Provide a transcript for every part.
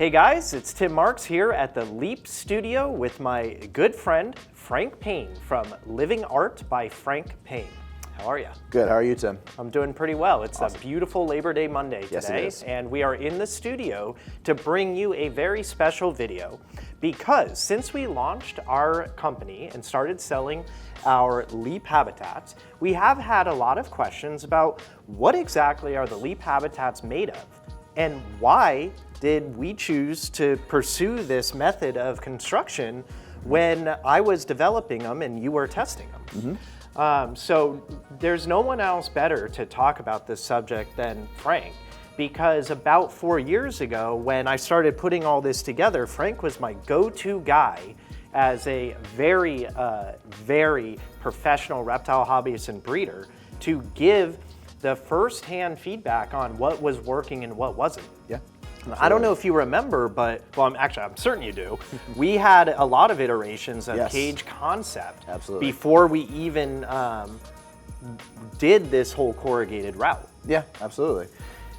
Hey guys, it's Tim Marks here at the Leap Studio with my good friend Frank Payne from Living Art by Frank Payne. How are you? Good, how are you, Tim? I'm doing pretty well. It's awesome. A beautiful Labor Day Monday today, yes, it is. And we are in the studio to bring you a very special video because since we launched our company and started selling our Leap habitats, we have had a lot of questions about what exactly are the Leap habitats made of and why did we choose to pursue this method of construction when I was developing them and you were testing them. So there's no one else better to talk about this subject than Frank, because about 4 years ago when I started putting all this together, Frank was my go-to guy as a very, very professional reptile hobbyist and breeder to give the first-hand feedback on what was working and what wasn't. Yeah. I don't know if you remember, but, well, I'm certain you do. We had a lot of iterations of Yes. cage concept Absolutely. before we even did this whole corrugated route. Yeah, absolutely.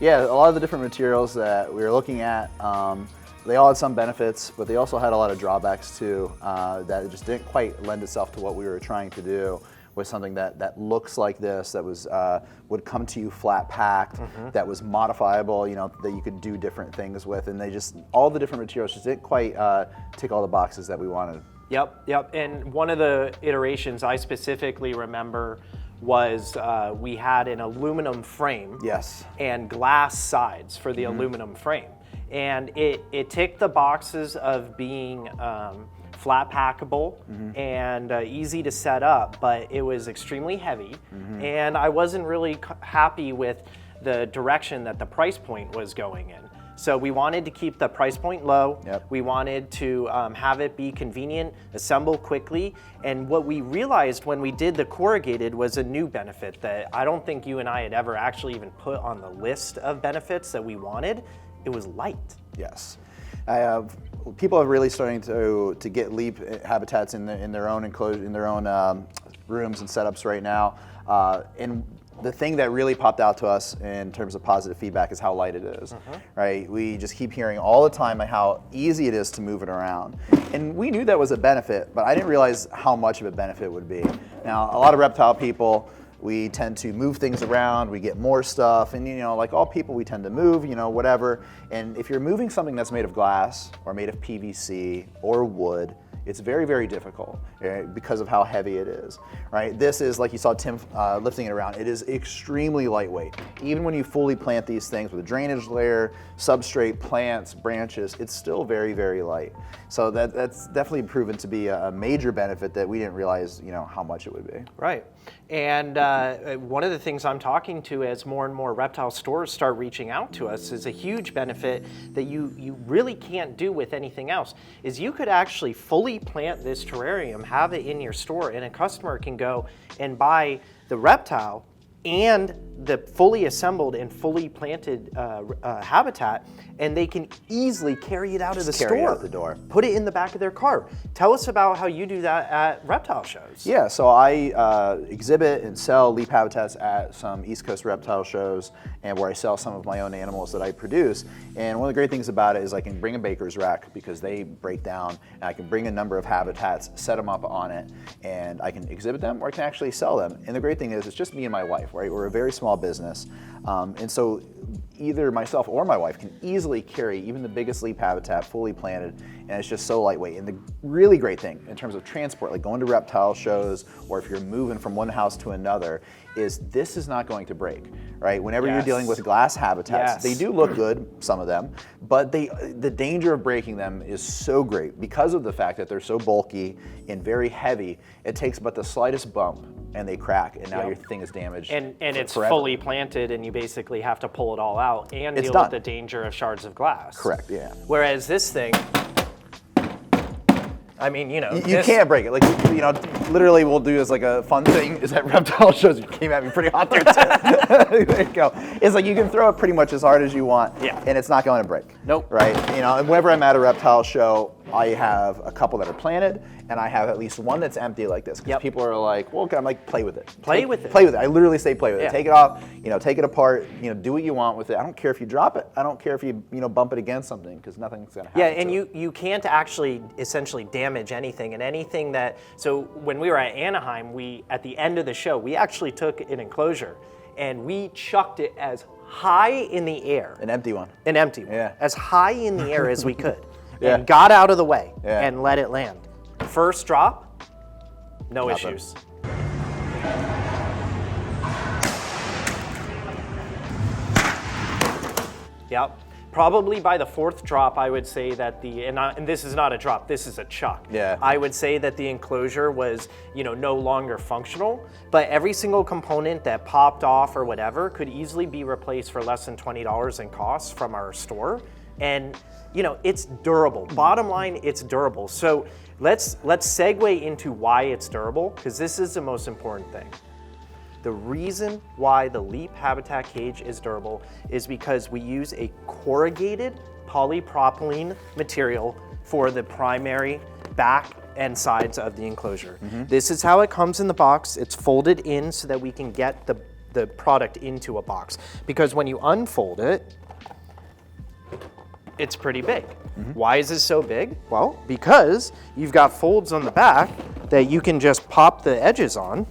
Yeah, a lot of the different materials that we were looking at, they all had some benefits, but they also had a lot of drawbacks too, that it just didn't quite lend itself to what we were trying to do with something that looks like this, that was would come to you flat packed, that was modifiable, that you could do different things with, and all the different materials just didn't quite tick all the boxes that we wanted. Yep. And one of the iterations I specifically remember was we had an aluminum frame. Yes. And glass sides for the aluminum frame. And it ticked the boxes of being flat packable and easy to set up, but it was extremely heavy. And I wasn't really happy with the direction that the price point was going in. So we wanted to keep the price point low. Yep. We wanted to have it be convenient, assemble quickly. And what we realized when we did the corrugated was a new benefit that I don't think you and I had ever actually even put on the list of benefits that we wanted. It was light. Yes. People are really starting to get Leap habitats in their own enclosure, in their own rooms and setups right now. And the thing that really popped out to us in terms of positive feedback is how light it is, right? We just keep hearing all the time how easy it is to move it around. And we knew that was a benefit, but I didn't realize how much of a benefit would be. Now, a lot of reptile people, we tend to move things around, we get more stuff, and like all people, we tend to move, whatever. And if you're moving something that's made of glass or made of PVC or wood, it's very, very difficult because of how heavy it is, right? This is, like you saw Tim lifting it around, it is extremely lightweight. Even when you fully plant these things with a drainage layer, substrate, plants, branches, it's still very, very light. So that's definitely proven to be a major benefit that we didn't realize, how much it would be. Right. And one of the things I'm talking to as more and more reptile stores start reaching out to us is a huge benefit that you really can't do with anything else, is you could actually fully plant this terrarium, have it in your store, and a customer can go and buy the reptile and the fully assembled and fully planted habitat, and they can easily carry it out of the store. Carry it out the door. Put it in the back of their car. Tell us about how you do that at reptile shows. Yeah, so I exhibit and sell Leap habitats at some East Coast reptile shows, and where I sell some of my own animals that I produce. And one of the great things about it is I can bring a baker's rack because they break down, and I can bring a number of habitats, set them up on it, and I can exhibit them or I can actually sell them. And the great thing is it's just me and my wife, right? We're a very small business. And so either myself or my wife can easily carry even the biggest Leap habitat fully planted, and it's just so lightweight. And the really great thing in terms of transport, like going to reptile shows or if you're moving from one house to another, is this is not going to break, right? Whenever you're dealing with glass habitats, they do look good, some of them, but the danger of breaking them is so great because of the fact that they're so bulky and very heavy. It takes but the slightest bump and they crack, and now your thing is damaged. And it's forever. fully planted, and you basically have to pull it all out and It's deal done. with the danger of shards of glass. Correct, yeah. Whereas this thing, I mean, You can't break it. Like, literally we'll do as like a fun thing is at reptile shows. You came at me pretty hot there, too. There you go. It's like you can throw it pretty much as hard as you want, and it's not going to break. Nope. Right? And whenever I'm at a reptile show, I have a couple that are planted, and I have at least one that's empty like this. Because people are like, well, I'm like, play with it. Play with it. Play with it. I literally say play with it. Take it off, take it apart, do what you want with it. I don't care if you drop it. I don't care if you, bump it against something, because nothing's going to happen. Yeah, and you can't actually essentially damage anything. And anything that, so when we were at Anaheim, at the end of the show, we actually took an enclosure and we chucked it as high in the air. An empty one. An empty one. Yeah. As high in the air as we could. And got out of the way and let it land. First drop, no issues. Yep. Probably by the fourth drop, I would say that and this is not a drop, this is a chuck. Yeah. I would say that the enclosure was, no longer functional, but every single component that popped off or whatever could easily be replaced for less than $20 in costs from our store. And, it's durable. Bottom line, it's durable. So let's segue into why it's durable, because this is the most important thing. The reason why the Leap habitat cage is durable is because we use a corrugated polypropylene material for the primary back and sides of the enclosure. This is how it comes in the box. It's folded in so that we can get the product into a box. Because when you unfold it, it's pretty big. Why is this so big? Well, because you've got folds on the back that you can just pop the edges on,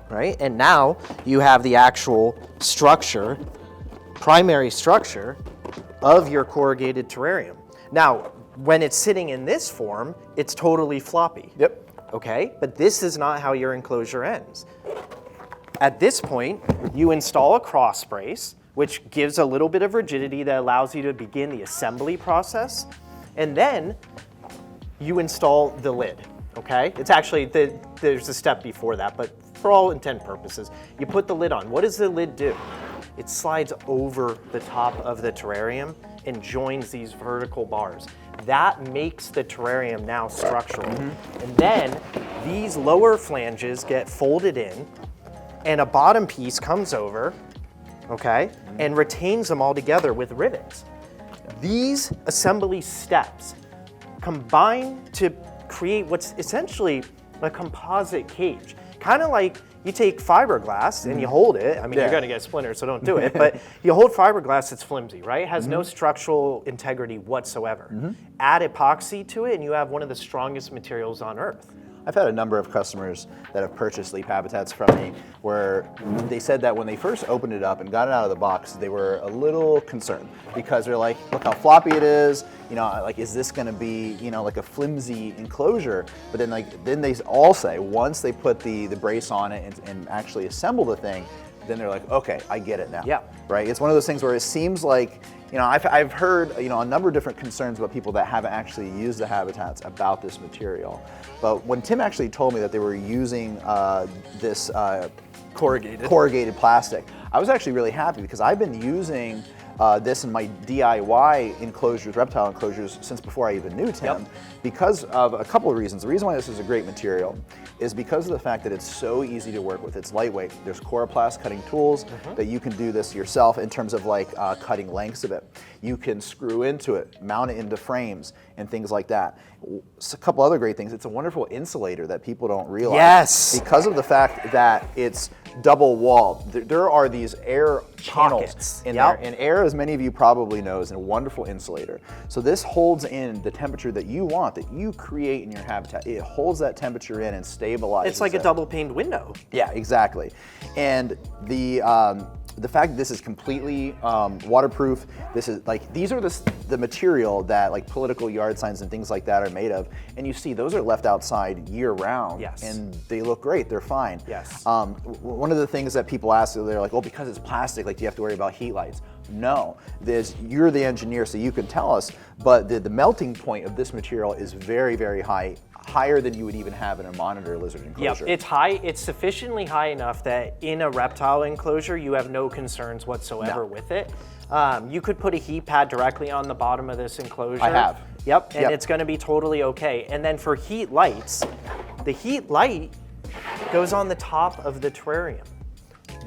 right? And now you have the actual structure, primary structure of your corrugated terrarium. Now, when it's sitting in this form, it's totally floppy. Yep. Okay, but this is not how your enclosure ends. At this point, you install a cross brace, which gives a little bit of rigidity that allows you to begin the assembly process. And then you install the lid, okay? It's actually, there's a step before that, but for all intent and purposes, you put the lid on. What does the lid do? It slides over the top of the terrarium and joins these vertical bars. That makes the terrarium now structural. And then these lower flanges get folded in and a bottom piece comes over, okay, and retains them all together with rivets. These assembly steps combine to create what's essentially a composite cage. Kind of like you take fiberglass and you hold it. I mean, you're going to get splinters, so don't do it. But you hold fiberglass, it's flimsy, right? It has no structural integrity whatsoever. Add epoxy to it, and you have one of the strongest materials on earth. I've had a number of customers that have purchased Leap habitats from me where they said that when they first opened it up and got it out of the box, they were a little concerned because they're like, look how floppy it is. Like, is this going to be, like a flimsy enclosure? But then they all say once they put the brace on it and actually assemble the thing, then they're like, okay, I get it now. Yeah. Right. It's one of those things where it seems like, I've heard, a number of different concerns about people that haven't actually used the habitats about this material. But when Tim actually told me that they were using this corrugated plastic, I was actually really happy because I've been using this in my DIY enclosures, reptile enclosures, since before I even knew Tim, because of a couple of reasons. The reason why this is a great material is because of the fact that it's so easy to work with. It's lightweight. There's Coroplast cutting tools that you can do this yourself in terms of cutting lengths of it. You can screw into it, mount it into frames, and things like that. A couple other great things. It's a wonderful insulator that people don't realize. Yes. Because of the fact that it's double walled. There are these air channels in there, and air, as many of you probably know, is a wonderful insulator. So this holds in the temperature that you want, that you create in your habitat. It holds that temperature in and stabilizes. It's like a double paned window. Yeah, exactly. And the fact that this is completely waterproof, these are the material that political yard signs and things like that are made of, and you see those are left outside year round, yes, and they look great, they're fine. Yes. One of the things that people ask, they're like, well, because it's plastic, do you have to worry about heat lights? No, you're the engineer, so you can tell us, but the melting point of this material is very, very high, higher than you would even have in a monitor lizard enclosure. Yep, it's high. It's sufficiently high enough that in a reptile enclosure, you have no concerns whatsoever with it. You could put a heat pad directly on the bottom of this enclosure. I have. Yep, and it's going to be totally okay. And then for heat lights, the heat light goes on the top of the terrarium.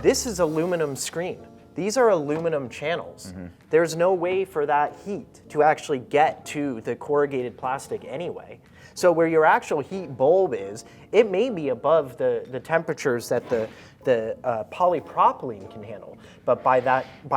This is aluminum screen. these are aluminum channels. There's no way for that heat to actually get to the corrugated plastic anyway. So where your actual heat bulb is, it may be above the temperatures that the polypropylene can handle. But by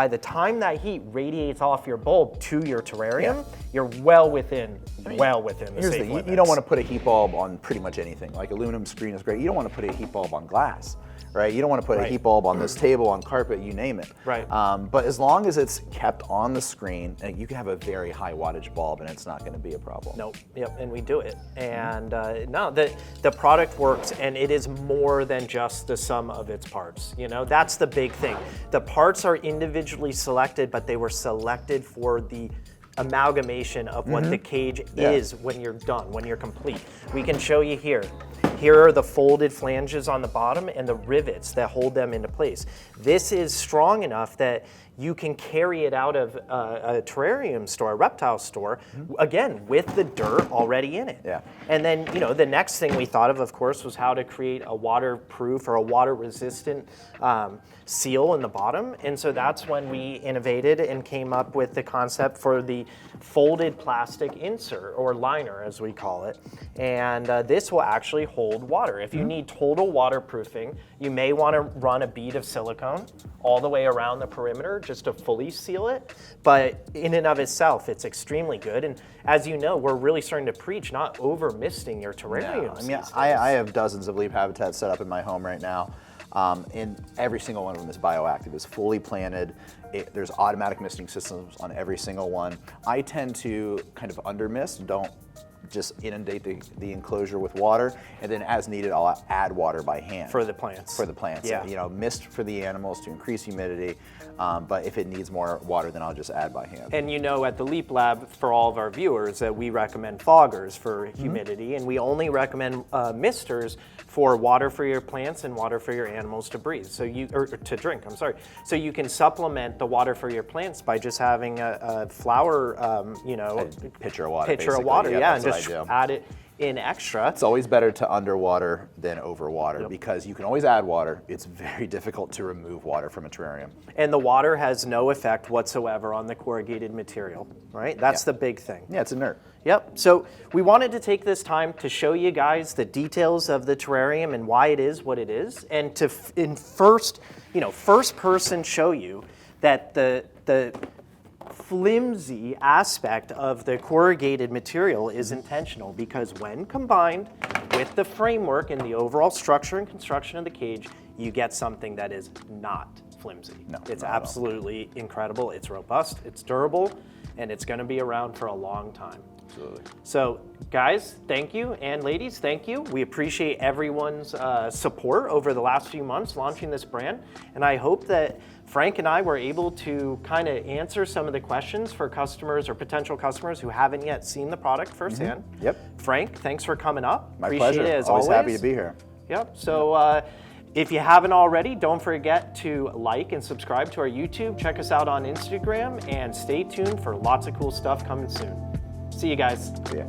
the time that heat radiates off your bulb to your terrarium, you're well within the safe limits. You don't want to put a heat bulb on pretty much anything. Like aluminum screen is great. You don't want to put a heat bulb on glass, right? You don't want to put a heat bulb on this table, on carpet, you name it. Right. But as long as it's kept on the screen, you can have a very high wattage bulb and it's not going to be a problem. Nope. Yep. And we do it. And no, the product works, and it is more than just the sum of its parts. You know, that's the big thing. The parts are individually selected, but they were selected for the amalgamation of what the cage is when you're done, when you're complete. We can show you here. Here are the folded flanges on the bottom and the rivets that hold them into place. This is strong enough that you can carry it out of a terrarium store, a reptile store, again, with the dirt already in it. Yeah. And then, you know, the next thing we thought of course, was how to create a waterproof or a water-resistant seal in the bottom. And so that's when we innovated and came up with the concept for the folded plastic insert, or liner as we call it. And this will actually hold water. If you need total waterproofing, you may want to run a bead of silicone all the way around the perimeter just to fully seal it. But in and of itself, it's extremely good. And as you know, we're really starting to preach not over misting your terrariums. I mean, I have dozens of leap habitats set up in my home right now. And every single one of them is bioactive, is fully planted. There's automatic misting systems on every single one. I tend to kind of under mist, don't just inundate the enclosure with water, and then as needed, I'll add water by hand. For the plants. For the plants. Yeah. You know, mist for the animals to increase humidity, but if it needs more water, then I'll just add by hand. And you know, at the Leap Lab, for all of our viewers, that we recommend foggers for humidity, and we only recommend misters for water for your plants and water for your animals to breathe. So to drink, I'm sorry. So you can supplement the water for your plants by just having a flower, you know, A pitcher of water. pitcher of water, Yep, yeah, and that's just what I do. add it in extra. It's always better to underwater than overwater because you can always add water. It's very difficult to remove water from a terrarium. And the water has no effect whatsoever on the corrugated material, right? That's the big thing. Yeah, it's inert. Yep. So we wanted to take this time to show you guys the details of the terrarium and why it is what it is, and to first person show you that the flimsy aspect of the corrugated material is intentional, because when combined with the framework and the overall structure and construction of the cage, you get something that is not flimsy. No, it's not at all. absolutely incredible. It's robust, it's durable, and it's going to be around for a long time. Absolutely. So guys, thank you, and ladies, thank you. We appreciate everyone's support over the last few months launching this brand, and I hope that Frank and I were able to kind of answer some of the questions for customers or potential customers who haven't yet seen the product firsthand. Yep. Frank, thanks for coming up. My Appreciate pleasure. it as always happy to be here. Yep. So if you haven't already, don't forget to like and subscribe to our YouTube. Check us out on Instagram, and stay tuned for lots of cool stuff coming soon. See you guys. Yeah.